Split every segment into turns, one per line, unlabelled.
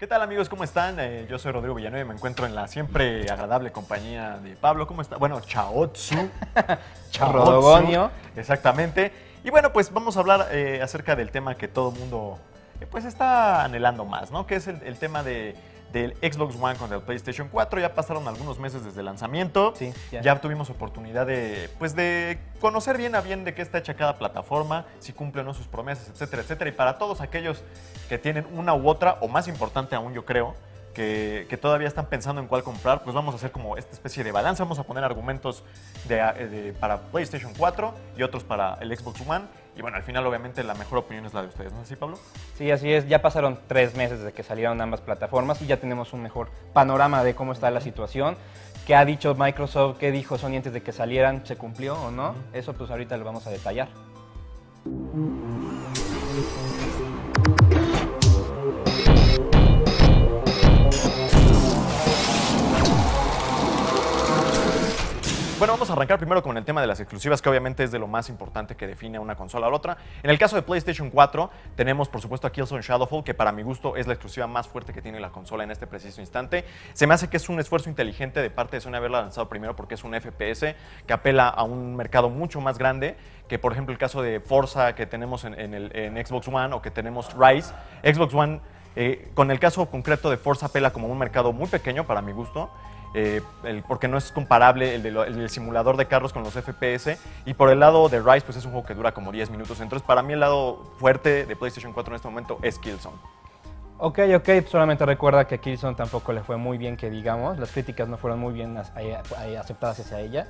¿Qué tal amigos? ¿Cómo están? Yo soy Rodrigo Villanueva y me encuentro en la siempre agradable compañía de Pablo. ¿Cómo está? Bueno, Chaotsu.
Rodogonio.
Exactamente. Y bueno, pues vamos a hablar acerca del tema que todo el mundo pues está anhelando más, ¿no? Que es el tema del Xbox One con el PlayStation 4. Ya pasaron algunos meses desde el lanzamiento.
Sí,
ya tuvimos oportunidad de conocer bien a bien de qué está hecha cada plataforma, si cumple o no sus promesas, etcétera, etcétera. Y para todos aquellos que tienen una u otra, o más importante aún, yo creo, que todavía están pensando en cuál comprar, pues vamos a hacer como esta especie de balance. Vamos a poner argumentos para PlayStation 4 y otros para el Xbox One. Y bueno, al final obviamente la mejor opinión es la de ustedes, ¿no es así, Pablo?
Sí, así es. Ya pasaron 3 meses desde que salieron ambas plataformas y ya tenemos un mejor panorama de cómo está la situación. ¿Qué ha dicho Microsoft? ¿Qué dijo Sony antes de que salieran? ¿Se cumplió o no? Eso pues ahorita lo vamos a detallar.
Bueno, vamos a arrancar primero con el tema de las exclusivas, que obviamente es de lo más importante que define a una consola a la otra. En el caso de PlayStation 4, tenemos por supuesto a Killzone Shadowfall, que para mi gusto es la exclusiva más fuerte que tiene la consola en este preciso instante. Se me hace que es un esfuerzo inteligente de parte de Sony haberla lanzado primero porque es un FPS que apela a un mercado mucho más grande que, por ejemplo, el caso de Forza que tenemos en Xbox One o que tenemos Rise. Xbox One, con el caso concreto de Forza, apela como un mercado muy pequeño para mi gusto. Porque no es comparable el del simulador de carros con los FPS, y por el lado de Rise pues es un juego que dura como 10 minutos, entonces para mí el lado fuerte de PlayStation 4 en este momento es Killzone.
Ok, solamente recuerda que a Killzone tampoco le fue muy bien, que digamos, las críticas no fueron muy bien aceptadas hacia ella.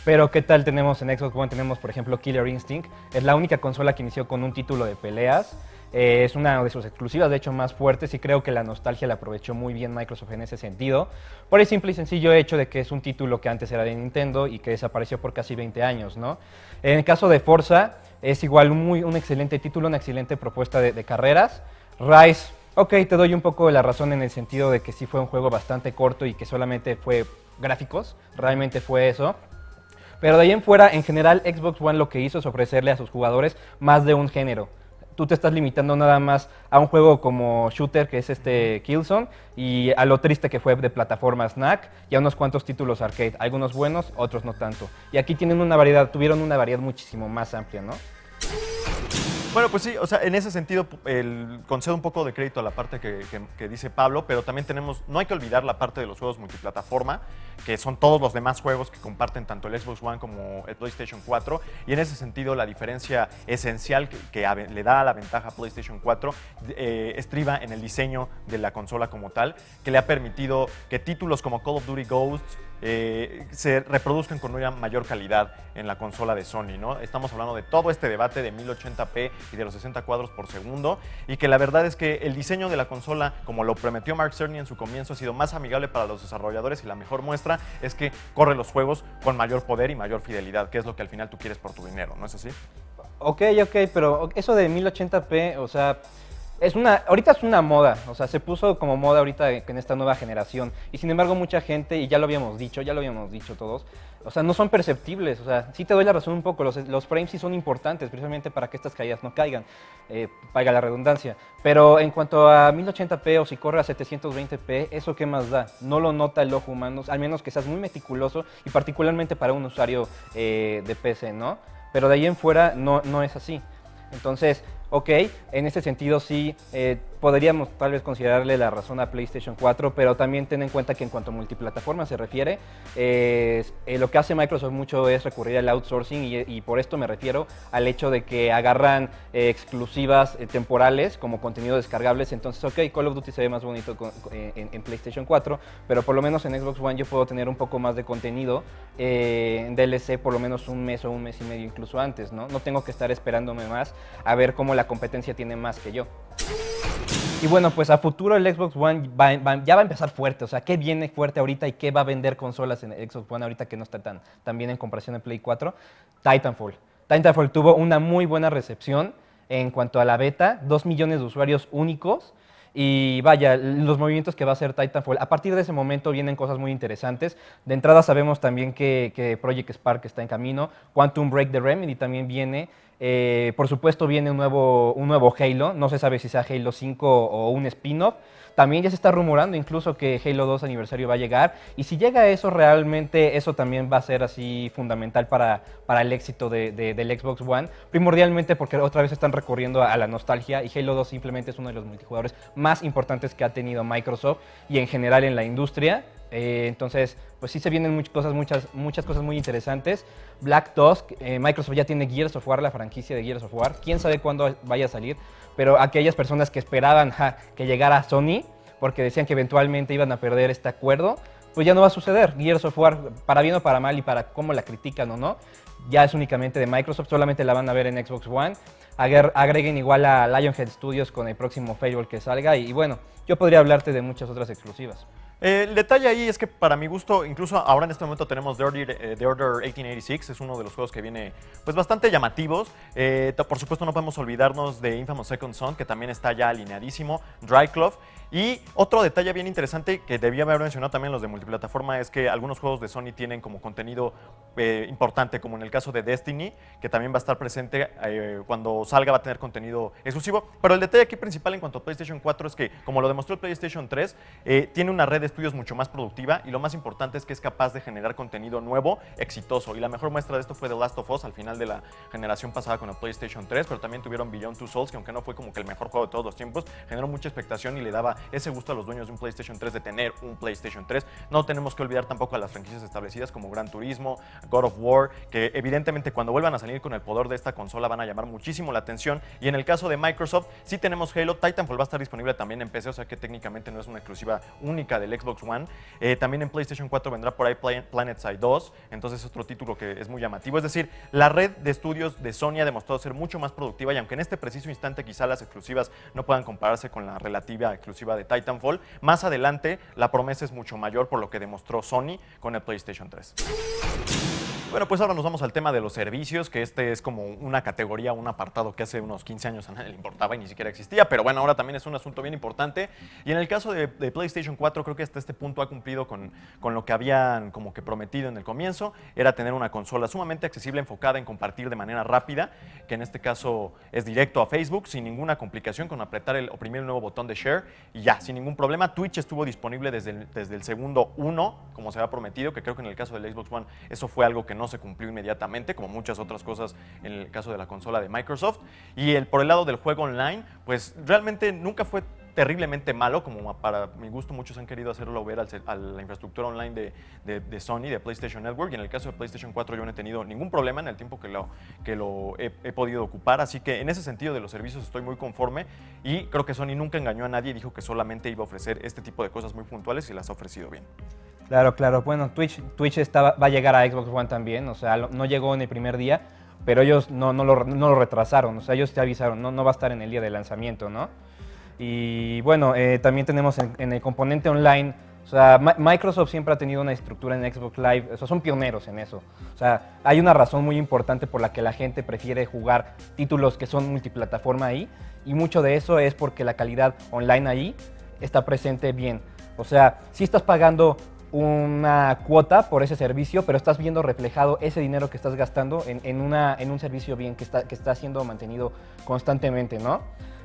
Pero ¿qué tal tenemos en Xbox One? Tenemos por ejemplo Killer Instinct, es la única consola que inició con un título de peleas. Es una de sus exclusivas, de hecho, más fuertes, y creo que la nostalgia la aprovechó muy bien Microsoft en ese sentido, por el simple y sencillo hecho de que es un título que antes era de Nintendo y que desapareció por casi 20 años, ¿no? En el caso de Forza, es igual un excelente título, una excelente propuesta de carreras. Rise, ok, te doy un poco la razón en el sentido de que sí fue un juego bastante corto y que solamente fue gráficos, realmente fue eso. Pero de ahí en fuera, en general, Xbox One lo que hizo es ofrecerle a sus jugadores más de un género. Tú te estás limitando nada más a un juego como shooter, que es Killzone, y a lo triste que fue de plataforma Snack, y a unos cuantos títulos arcade, algunos buenos, otros no tanto. Y aquí tuvieron una variedad muchísimo más amplia, ¿no?
Bueno, pues sí, o sea, en ese sentido concedo un poco de crédito a la parte que dice Pablo, pero también no hay que olvidar la parte de los juegos multiplataforma, que son todos los demás juegos que comparten tanto el Xbox One como el PlayStation 4, y en ese sentido la diferencia esencial que le da la ventaja a PlayStation 4 estriba en el diseño de la consola como tal, que le ha permitido que títulos como Call of Duty Ghosts se reproduzcan con una mayor calidad en la consola de Sony, ¿no? Estamos hablando de todo este debate de 1080p y de los 60 cuadros por segundo, y que la verdad es que el diseño de la consola, como lo prometió Mark Cerny en su comienzo, ha sido más amigable para los desarrolladores, y la mejor muestra es que corre los juegos con mayor poder y mayor fidelidad, que es lo que al final tú quieres por tu dinero, ¿no es así?
Ok, pero eso de 1080p, o sea, ahorita es una moda, o sea, se puso como moda ahorita en esta nueva generación, y sin embargo mucha gente, y ya lo habíamos dicho todos, o sea, no son perceptibles. O sea, sí te doy la razón un poco, los frames sí son importantes, precisamente para que estas caídas no caigan, valga la redundancia, pero en cuanto a 1080p o si corre a 720p, ¿eso qué más da? No lo nota el ojo humano, al menos que seas muy meticuloso, y particularmente para un usuario de PC, ¿no? Pero de ahí en fuera no es así. Entonces, ok, en ese sentido sí podríamos tal vez considerarle la razón a PlayStation 4, pero también ten en cuenta que en cuanto a multiplataforma se refiere, lo que hace Microsoft mucho es recurrir al outsourcing, y por esto me refiero al hecho de que agarran exclusivas temporales como contenido descargables. Entonces, ok, Call of Duty se ve más bonito en PlayStation 4, pero por lo menos en Xbox One yo puedo tener un poco más de contenido en DLC por lo menos un mes o un mes y medio incluso antes, ¿no? No tengo que estar esperándome más a ver cómo la competencia tiene más que yo. Y bueno, pues a futuro el Xbox One ya va a empezar fuerte. O sea, ¿qué viene fuerte ahorita y qué va a vender consolas en el Xbox One ahorita que no está tan bien en comparación en Play 4? Titanfall. Titanfall tuvo una muy buena recepción en cuanto a la beta, 2 millones de usuarios únicos. Y vaya, los movimientos que va a hacer Titanfall, a partir de ese momento vienen cosas muy interesantes. De entrada sabemos también que Project Spark está en camino, Quantum Break de Remedy también viene. Por supuesto viene un nuevo Halo, no se sabe si sea Halo 5 o un spin-off. También ya se está rumorando incluso que Halo 2 aniversario va a llegar, y si llega a eso realmente, eso también va a ser así fundamental para el éxito del Xbox One, primordialmente porque otra vez están recurriendo a la nostalgia, y Halo 2 simplemente es uno de los multijugadores más importantes que ha tenido Microsoft y en general en la industria. Entonces, pues sí se vienen muchas cosas muy interesantes. Black Tusk, Microsoft ya tiene Gears of War, la franquicia de Gears of War. Quién sabe cuándo vaya a salir, pero aquellas personas que esperaban que llegara Sony, porque decían que eventualmente iban a perder este acuerdo, pues ya no va a suceder. Gears of War, para bien o para mal y para cómo la critican o no, ya es únicamente de Microsoft, solamente la van a ver en Xbox One. Agreguen igual a Lionhead Studios con el próximo Fable que salga, y bueno, yo podría hablarte de muchas otras exclusivas.
El detalle ahí es que para mi gusto, incluso ahora en este momento tenemos The Order 1886, es uno de los juegos que viene pues bastante llamativos. Por supuesto no podemos olvidarnos de Infamous Second Son, que también está ya alineadísimo, Dryclove. Y otro detalle bien interesante que debía haber mencionado también los de multiplataforma es que algunos juegos de Sony tienen como contenido importante, como en el caso de Destiny, que también va a estar presente cuando salga, va a tener contenido exclusivo. Pero el detalle aquí principal en cuanto a PlayStation 4 es que, como lo demostró el PlayStation 3, tiene una red de estudios mucho más productiva, y lo más importante es que es capaz de generar contenido nuevo, exitoso. Y la mejor muestra de esto fue The Last of Us al final de la generación pasada con el PlayStation 3, pero también tuvieron Beyond Two Souls, que aunque no fue como que el mejor juego de todos los tiempos, generó mucha expectación y le daba ese gusto a los dueños de un PlayStation 3 de tener un PlayStation 3. No tenemos que olvidar tampoco a las franquicias establecidas como Gran Turismo, God of War, que evidentemente cuando vuelvan a salir con el poder de esta consola van a llamar muchísimo la atención. Y en el caso de Microsoft, sí tenemos Halo. Titanfall va a estar disponible también en PC, o sea que técnicamente no es una exclusiva única del Xbox One. También en PlayStation 4 vendrá por ahí PlanetSide 2, entonces es otro título que es muy llamativo. Es decir, la red de estudios de Sony ha demostrado ser mucho más productiva, y aunque en este preciso instante quizá las exclusivas no puedan compararse con la relativa exclusiva de Titanfall, más adelante la promesa es mucho mayor por lo que demostró Sony con el PlayStation 3. Bueno, pues ahora nos vamos al tema de los servicios, que este es como una categoría, un apartado que hace unos 15 años a nadie le importaba y ni siquiera existía, pero bueno, ahora también es un asunto bien importante. Y en el caso de PlayStation 4, creo que hasta este punto ha cumplido con lo que habían como que prometido en el comienzo, era tener una consola sumamente accesible, enfocada en compartir de manera rápida, que en este caso es directo a Facebook, sin ninguna complicación, con oprimir el nuevo botón de Share, y ya, sin ningún problema. Twitch estuvo disponible desde el segundo 1, como se había prometido, que creo que en el caso del Xbox One eso fue algo que no se cumplió inmediatamente, como muchas otras cosas en el caso de la consola de Microsoft. Y por el lado del juego online, pues realmente nunca fue terriblemente malo, como para mi gusto muchos han querido hacerlo ver a la infraestructura online de Sony, de PlayStation Network, y en el caso de PlayStation 4 yo no he tenido ningún problema en el tiempo que lo he podido ocupar, así que en ese sentido de los servicios estoy muy conforme, y creo que Sony nunca engañó a nadie y dijo que solamente iba a ofrecer este tipo de cosas muy puntuales, y las ha ofrecido bien.
Claro. Bueno, Twitch va a llegar a Xbox One también, o sea, no llegó en el primer día, pero ellos no lo retrasaron, o sea, ellos te avisaron, no va a estar en el día de lanzamiento, ¿no? Y bueno, también tenemos en el componente online, o sea, Microsoft siempre ha tenido una estructura en Xbox Live, o sea, son pioneros en eso. O sea, hay una razón muy importante por la que la gente prefiere jugar títulos que son multiplataforma ahí, y mucho de eso es porque la calidad online ahí está presente bien. O sea, si estás pagando una cuota por ese servicio, pero estás viendo reflejado ese dinero que estás gastando en un servicio bien que está siendo mantenido constantemente, ¿no?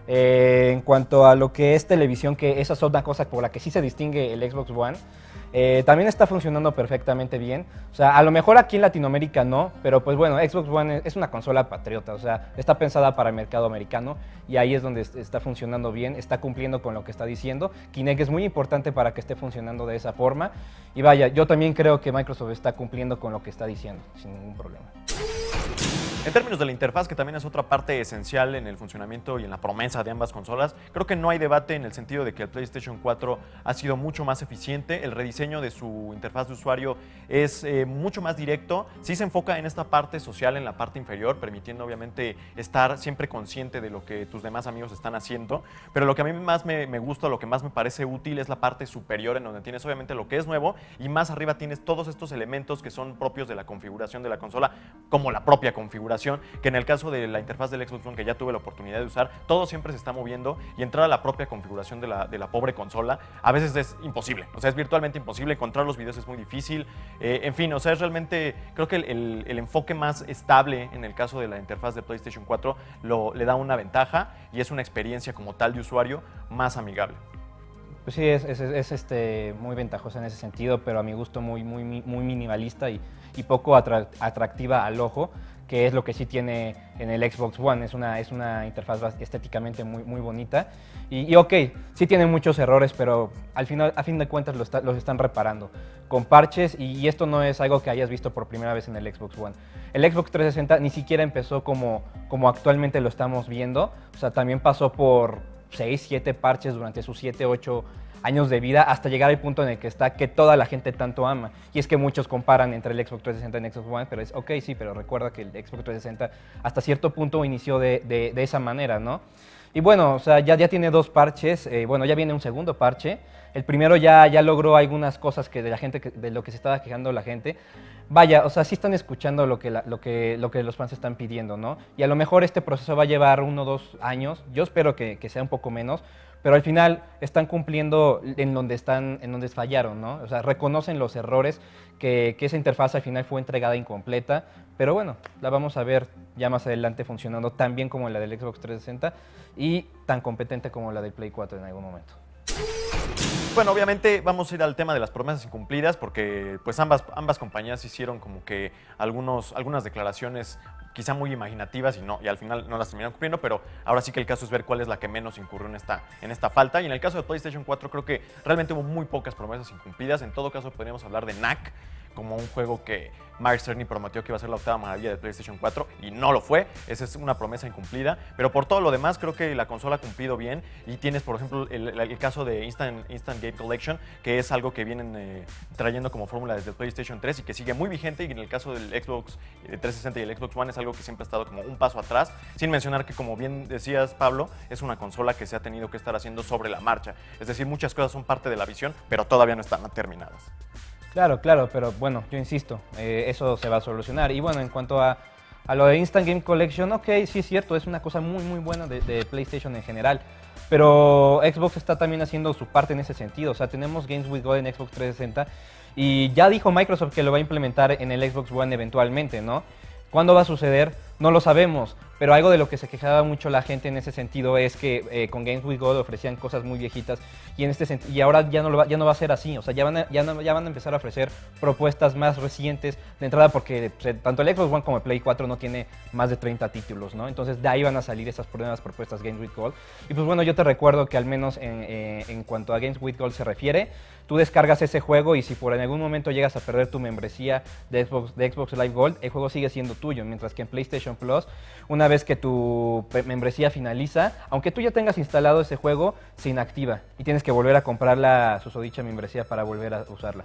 En cuanto a lo que es televisión, que esa es una cosa por la que sí se distingue el Xbox One, también está funcionando perfectamente bien. O sea, a lo mejor aquí en Latinoamérica no, pero pues bueno, Xbox One es una consola patriota, o sea, está pensada para el mercado americano, y ahí es donde está funcionando bien, está cumpliendo con lo que está diciendo. Kinect es muy importante para que esté funcionando de esa forma, y vaya, yo también creo que Microsoft está cumpliendo con lo que está diciendo, sin ningún problema.
En términos de la interfaz, que también es otra parte esencial en el funcionamiento y en la promesa de ambas consolas, creo que no hay debate en el sentido de que el PlayStation 4 ha sido mucho más eficiente. El rediseño de su interfaz de usuario es mucho más directo. Sí se enfoca en esta parte social, en la parte inferior, permitiendo obviamente estar siempre consciente de lo que tus demás amigos están haciendo. Pero lo que a mí más me gusta, lo que más me parece útil es la parte superior, en donde tienes obviamente lo que es nuevo, y más arriba tienes todos estos elementos que son propios de la configuración de la consola, como la propia configuración configuración, que en el caso de la interfaz del Xbox One, que ya tuve la oportunidad de usar, todo siempre se está moviendo y entrar a la propia configuración de la pobre consola a veces es imposible. O sea, es virtualmente imposible, encontrar los videos es muy difícil. En fin, o sea, es realmente, creo que el enfoque más estable en el caso de la interfaz de PlayStation 4 le da una ventaja y es una experiencia como tal de usuario más amigable.
Pues sí, es muy ventajosa en ese sentido, pero a mi gusto muy minimalista y poco atractiva al ojo, que es lo que sí tiene en el Xbox One. Es una interfaz estéticamente muy bonita. Y ok, sí tiene muchos errores, pero a fin de cuentas los están reparando con parches, y esto no es algo que hayas visto por primera vez en el Xbox One. El Xbox 360 ni siquiera empezó como actualmente lo estamos viendo. O sea, también pasó por 6, 7 parches durante sus 7, 8 años de vida hasta llegar al punto en el que está, que toda la gente tanto ama. Y es que muchos comparan entre el Xbox 360 y el Xbox One, pero es ok, sí, pero recuerda que el Xbox 360 hasta cierto punto inició de esa manera, ¿no? Y bueno, o sea, ya tiene 2 parches, bueno, ya viene un segundo parche. El primero ya logró algunas cosas que de lo que se estaba quejando la gente. Vaya, o sea, sí están escuchando lo que los fans están pidiendo, ¿no? Y a lo mejor este proceso va a llevar 1 o 2 años. Yo espero que sea un poco menos, pero al final están cumpliendo en donde fallaron, ¿no? O sea, reconocen los errores, que esa interfaz al final fue entregada incompleta, pero bueno, la vamos a ver ya más adelante funcionando tan bien como la del Xbox 360 y tan competente como la del Play 4 en algún momento.
Bueno, obviamente vamos a ir al tema de las promesas incumplidas, porque pues ambas compañías hicieron como que algunas declaraciones quizá muy imaginativas y al final no las terminaron cumpliendo, pero ahora sí que el caso es ver cuál es la que menos incurrió en esta falta. Y en el caso de PlayStation 4 creo que realmente hubo muy pocas promesas incumplidas. En todo caso podríamos hablar de Knack como un juego que Mark Cerny prometió que iba a ser la octava maravilla de PlayStation 4 y no lo fue. Esa es una promesa incumplida, pero por todo lo demás creo que la consola ha cumplido bien. Y tienes, por ejemplo, el caso de Instant Game Collection, que es algo que vienen trayendo como fórmula desde el PlayStation 3 y que sigue muy vigente. Y en el caso del Xbox 360 y el Xbox One es algo que siempre ha estado como un paso atrás, sin mencionar que, como bien decías, Pablo, es una consola que se ha tenido que estar haciendo sobre la marcha. Es decir, muchas cosas son parte de la visión, pero todavía no están terminadas.
Claro, pero bueno, yo insisto, eso se va a solucionar. Y bueno, en cuanto a lo de Instant Game Collection, ok, sí es cierto, es una cosa muy buena de PlayStation en general, pero Xbox está también haciendo su parte en ese sentido. O sea, tenemos Games with Gold en Xbox 360 y ya dijo Microsoft que lo va a implementar en el Xbox One eventualmente, ¿no? ¿Cuándo va a suceder? No lo sabemos, pero algo de lo que se quejaba mucho la gente en ese sentido es que con Games with Gold ofrecían cosas muy viejitas y ahora ya no va a ser así. O sea, ya van a empezar a ofrecer propuestas más recientes de entrada, porque tanto el Xbox One como el Play 4 no tiene más de 30 títulos, ¿no? Entonces de ahí van a salir esas nuevas propuestas Games with Gold. Y pues bueno, yo te recuerdo que al menos en cuanto a Games with Gold se refiere, tú descargas ese juego y si por en algún momento llegas a perder tu membresía de Xbox Live Gold, el juego sigue siendo tuyo, mientras que en PlayStation Plus, una vez que tu membresía finaliza, aunque tú ya tengas instalado ese juego, se inactiva y tienes que volver a comprar la susodicha membresía para volver a usarla.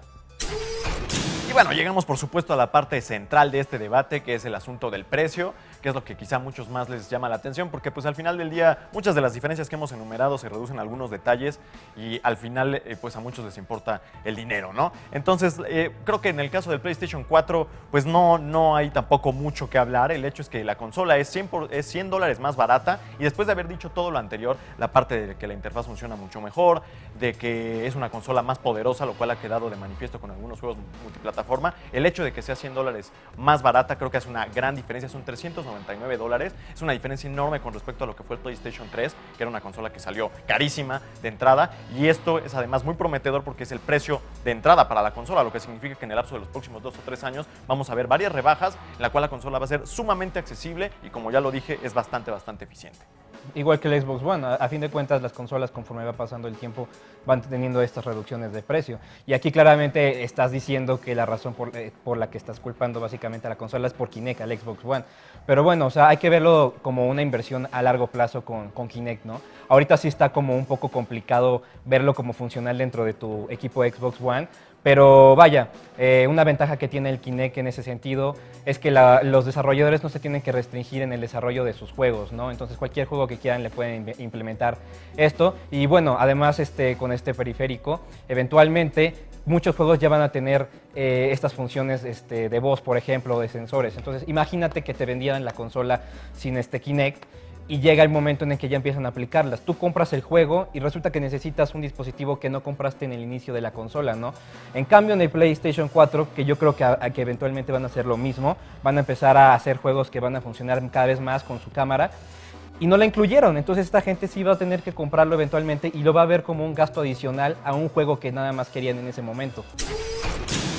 Y bueno, llegamos por supuesto a la parte central de este debate, que es el asunto del precio, que es lo que quizá a muchos más les llama la atención, porque pues al final del día muchas de las diferencias que hemos enumerado se reducen a algunos detalles y al final pues a muchos les importa el dinero, ¿no? Entonces creo que en el caso del PlayStation 4 pues no hay tampoco mucho que hablar. El hecho es que la consola es $100 más barata, y después de haber dicho todo lo anterior, la parte de que la interfaz funciona mucho mejor, de que es una consola más poderosa, lo cual ha quedado de manifiesto con algunos juegos multiplataforma, el hecho de que sea $100 más barata creo que es una gran diferencia. Son $399, es una diferencia enorme con respecto a lo que fue el PlayStation 3, que era una consola que salió carísima de entrada, y esto es además muy prometedor porque es el precio de entrada para la consola, lo que significa que en el lapso de los próximos 2 o 3 años vamos a ver varias rebajas en la cual la consola va a ser sumamente accesible y, como ya lo dije, es bastante eficiente.
Igual que el Xbox One, a fin de cuentas las consolas, conforme va pasando el tiempo, van teniendo estas reducciones de precio. Y aquí claramente estás diciendo que la razón por la que estás culpando básicamente a la consola es por Kinect, al Xbox One. Pero bueno, o sea, hay que verlo como una inversión a largo plazo con Kinect, ¿no? Ahorita sí está como un poco complicado verlo como funcional dentro de tu equipo Xbox One, pero vaya, una ventaja que tiene el Kinect en ese sentido es que los desarrolladores no se tienen que restringir en el desarrollo de sus juegos, ¿no? Entonces cualquier juego que quieran le pueden implementar esto. Y bueno, además con este periférico, eventualmente muchos juegos ya van a tener estas funciones de voz, por ejemplo, de sensores. Entonces, imagínate que te vendieran la consola sin Kinect y llega el momento en el que ya empiezan a aplicarlas. Tú compras el juego y resulta que necesitas un dispositivo que no compraste en el inicio de la consola, ¿no? En cambio, en el PlayStation 4, que yo creo que eventualmente van a hacer lo mismo, van a empezar a hacer juegos que van a funcionar cada vez más con su cámara, y no la incluyeron. Entonces esta gente sí va a tener que comprarlo eventualmente y lo va a ver como un gasto adicional a un juego que nada más querían en ese momento.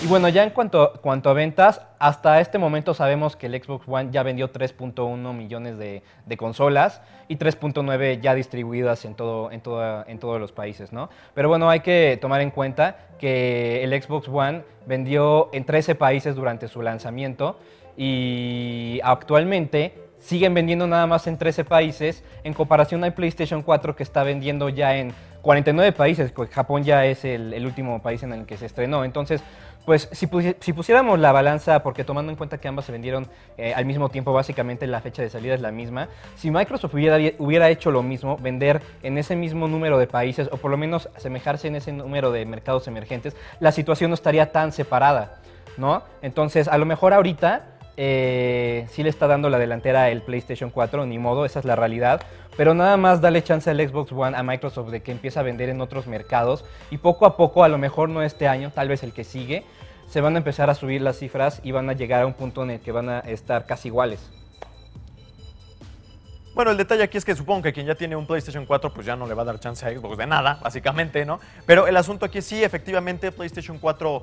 Y bueno, ya en cuanto a ventas, hasta este momento sabemos que el Xbox One ya vendió 3.1 millones de consolas y 3.9 ya distribuidas en todos los países, ¿no? Pero bueno, hay que tomar en cuenta que el Xbox One vendió en 13 países durante su lanzamiento y actualmente siguen vendiendo nada más en 13 países, en comparación al PlayStation 4 que está vendiendo ya en 49 países, porque Japón ya es el último país en el que se estrenó. Entonces, pues si pusiéramos la balanza, porque tomando en cuenta que ambas se vendieron al mismo tiempo, básicamente la fecha de salida es la misma, si Microsoft hubiera hecho lo mismo, vender en ese mismo número de países, o por lo menos asemejarse en ese número de mercados emergentes, la situación no estaría tan separada, ¿no? Entonces, a lo mejor ahorita sí le está dando la delantera el PlayStation 4, ni modo, esa es la realidad, pero nada más dale chance al Xbox One a Microsoft de que empiece a vender en otros mercados y poco a poco, a lo mejor no este año, tal vez el que sigue, se van a empezar a subir las cifras y van a llegar a un punto en el que van a estar casi iguales.
Bueno, el detalle aquí es que supongo que quien ya tiene un PlayStation 4 pues ya no le va a dar chance a Xbox de nada, básicamente, ¿no? Pero el asunto aquí sí, efectivamente, PlayStation 4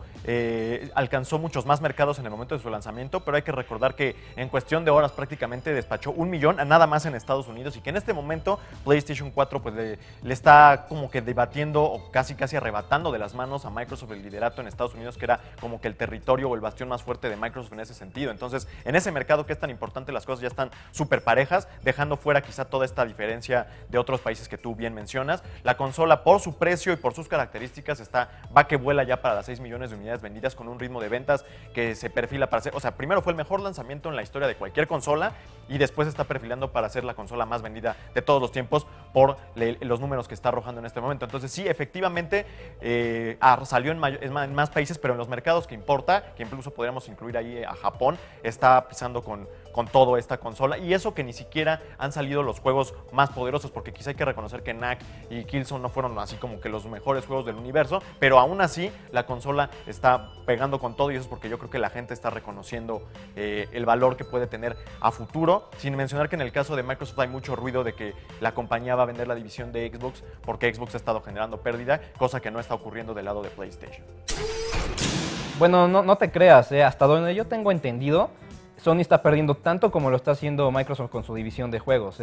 alcanzó muchos más mercados en el momento de su lanzamiento, pero hay que recordar que en cuestión de horas prácticamente despachó 1 millón nada más en Estados Unidos y que en este momento PlayStation 4 pues le está como que debatiendo o casi arrebatando de las manos a Microsoft el liderato en Estados Unidos, que era como que el territorio o el bastión más fuerte de Microsoft en ese sentido. Entonces, en ese mercado que es tan importante, las cosas ya están súper parejas, dejando fuera quizá toda esta diferencia de otros países que tú bien mencionas. La consola, por su precio y por sus características, va que vuela ya para las 6 millones de unidades vendidas, con un ritmo de ventas que se perfila para ser, o sea, primero fue el mejor lanzamiento en la historia de cualquier consola y después está perfilando para ser la consola más vendida de todos los tiempos por los números que está arrojando en este momento. Entonces sí, efectivamente salió en más países, pero en los mercados que importa, que incluso podríamos incluir ahí a Japón, está pisando con toda esta consola, y eso que ni siquiera han salido los juegos más poderosos, porque quizá hay que reconocer que Knack y Killzone no fueron así como que los mejores juegos del universo, pero aún así la consola está pegando con todo, y eso es porque yo creo que la gente está reconociendo el valor que puede tener a futuro, sin mencionar que en el caso de Microsoft hay mucho ruido de que la compañía va a vender la división de Xbox porque Xbox ha estado generando pérdida, cosa que no está ocurriendo del lado de PlayStation.
Bueno, no te creas, hasta donde yo tengo entendido, Sony está perdiendo tanto como lo está haciendo Microsoft con su división de juegos,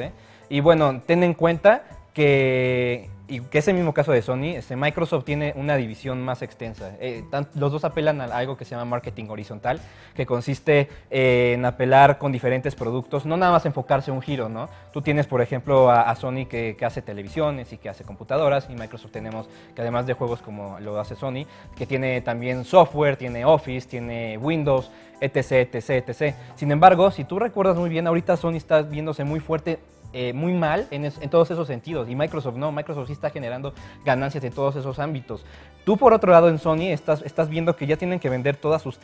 Y bueno, ten en cuenta que es el mismo caso de Sony, Microsoft tiene una división más extensa. Los dos apelan a algo que se llama marketing horizontal, que consiste en apelar con diferentes productos, no nada más enfocarse en un giro, ¿no? Tú tienes, por ejemplo, a Sony que hace televisiones y que hace computadoras, y Microsoft tenemos que, además de juegos como lo hace Sony, que tiene también software, tiene Office, tiene Windows, etc, etc, etc. Sin embargo, si tú recuerdas muy bien, ahorita Sony está viéndose muy fuerte, muy mal en todos esos sentidos, y Microsoft no, Microsoft sí está generando ganancias en todos esos ámbitos. Tú, por otro lado, en Sony estás viendo que ya tienen que vender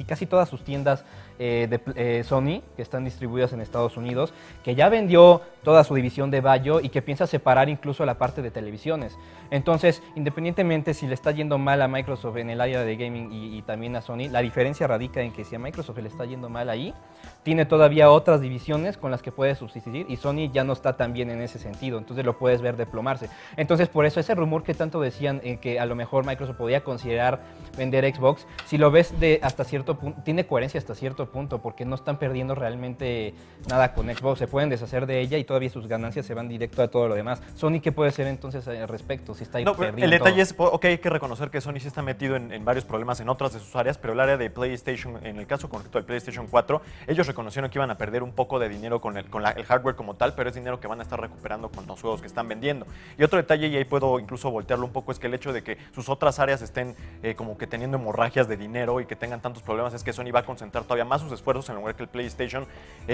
casi todas sus tiendas de Sony, que están distribuidas en Estados Unidos, que ya vendió toda su división de Bayo y que piensa separar incluso la parte de televisiones. Entonces, independientemente si le está yendo mal a Microsoft en el área de gaming y también a Sony, la diferencia radica en que si a Microsoft le está yendo mal ahí, tiene todavía otras divisiones con las que puede subsistir, y Sony ya no está tan bien en ese sentido, entonces lo puedes ver desplomarse. Entonces, por eso ese rumor que tanto decían que a lo mejor Microsoft podía considerar vender Xbox, si lo ves hasta cierto punto, tiene coherencia hasta cierto punto, porque no están perdiendo realmente nada con Xbox, se pueden deshacer de ella y todavía sus ganancias se van directo a todo lo demás. Sony, ¿qué puede hacer entonces al respecto? Si está ahí perdiendo
el detalle
todo.
es, ok, hay que reconocer que Sony sí está metido en varios problemas en otras de sus áreas, pero el área de PlayStation, en el caso concreto del PlayStation 4, ellos reconocieron que iban a perder un poco de dinero con el hardware como tal, pero es dinero que que van a estar recuperando con los juegos que están vendiendo. Y otro detalle, y ahí puedo incluso voltearlo un poco, es que el hecho de que sus otras áreas estén como que teniendo hemorragias de dinero y que tengan tantos problemas, es que Sony va a concentrar todavía más sus esfuerzos en lograr que el PlayStation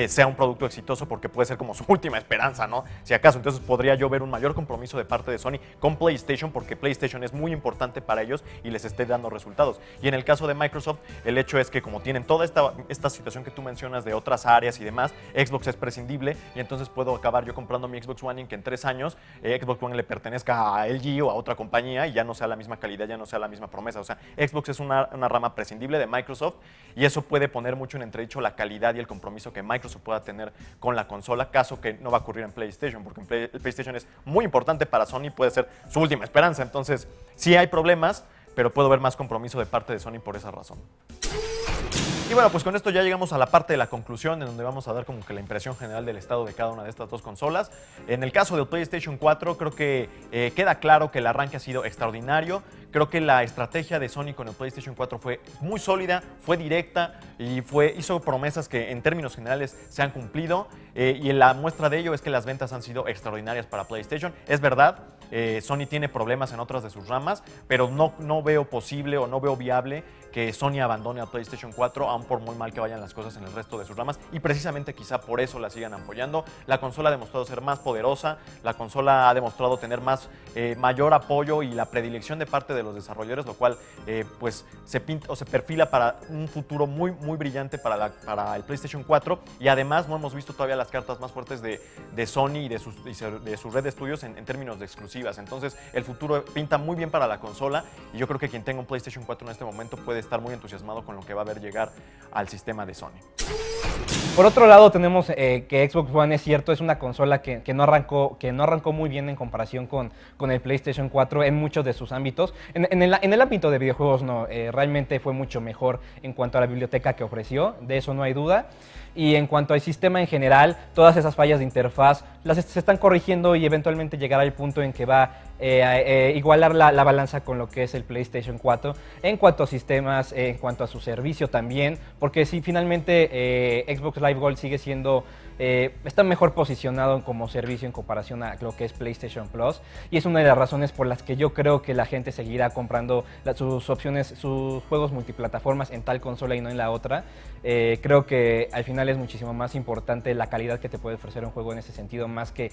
sea un producto exitoso, porque puede ser como su última esperanza, ¿no? Si acaso, entonces podría yo ver un mayor compromiso de parte de Sony con PlayStation, porque PlayStation es muy importante para ellos y les esté dando resultados. Y en el caso de Microsoft, el hecho es que como tienen toda esta situación que tú mencionas de otras áreas y demás, Xbox es prescindible y entonces puedo acabar yo comprando mi Xbox One y que en 3 años Xbox One le pertenezca a LG o a otra compañía y ya no sea la misma calidad, ya no sea la misma promesa. O sea, Xbox es una rama prescindible de Microsoft y eso puede poner mucho en entredicho la calidad y el compromiso que Microsoft pueda tener con la consola, caso que no va a ocurrir en PlayStation, porque el PlayStation es muy importante para Sony, puede ser su última esperanza. Entonces, sí hay problemas, pero puedo ver más compromiso de parte de Sony por esa razón. Y bueno, pues con esto ya llegamos a la parte de la conclusión, en donde vamos a dar como que la impresión general del estado de cada una de estas dos consolas. En el caso del PlayStation 4, creo que queda claro que el arranque ha sido extraordinario. Creo que la estrategia de Sony con el PlayStation 4 fue muy sólida, fue directa y hizo promesas que en términos generales se han cumplido. Y la muestra de ello es que las ventas han sido extraordinarias para PlayStation. Es verdad, Sony tiene problemas en otras de sus ramas, pero no veo posible o no veo viable que Sony abandone al PlayStation 4, aun por muy mal que vayan las cosas en el resto de sus ramas, y precisamente quizá por eso la sigan apoyando. La consola ha demostrado ser más poderosa, la consola ha demostrado tener mayor apoyo y la predilección de parte de los desarrolladores, lo cual pues se perfila para un futuro muy brillante para el PlayStation 4, y además no hemos visto todavía las cartas más fuertes de Sony y de su red de estudios en términos de exclusivas. Entonces el futuro pinta muy bien para la consola y yo creo que quien tenga un PlayStation 4 en este momento puede estar muy entusiasmado con lo que va a ver llegar al sistema de Sony.
Por otro lado, tenemos que Xbox One, es cierto, es una consola que no arrancó muy bien en comparación con el PlayStation 4 en muchos de sus ámbitos. En el ámbito de videojuegos no, realmente fue mucho mejor en cuanto a la biblioteca que ofreció, de eso no hay duda. Y en cuanto al sistema en general, todas esas fallas de interfaz se están corrigiendo y eventualmente llegará el punto en que va a igualar la balanza con lo que es el PlayStation 4 en cuanto a sistemas, en cuanto a su servicio también, porque si finalmente Xbox Live Gold sigue siendo está mejor posicionado como servicio en comparación a lo que es PlayStation Plus, y es una de las razones por las que yo creo que la gente seguirá comprando sus opciones, sus juegos multiplataformas en tal consola y no en la otra. Creo que al final es muchísimo más importante la calidad que te puede ofrecer un juego en ese sentido, más que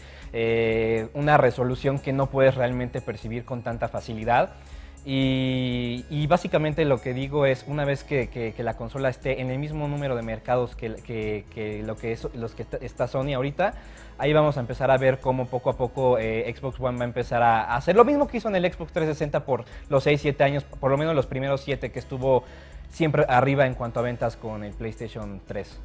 una resolución que no puedes realmente percibir con tanta facilidad. Y básicamente lo que digo es, una vez que la consola esté en el mismo número de mercados que los que está Sony ahorita, ahí vamos a empezar a ver cómo poco a poco Xbox One va a empezar a hacer lo mismo que hizo en el Xbox 360 por los 6-7 años, por lo menos los primeros 7, que estuvo siempre arriba en cuanto a ventas con el PlayStation 3.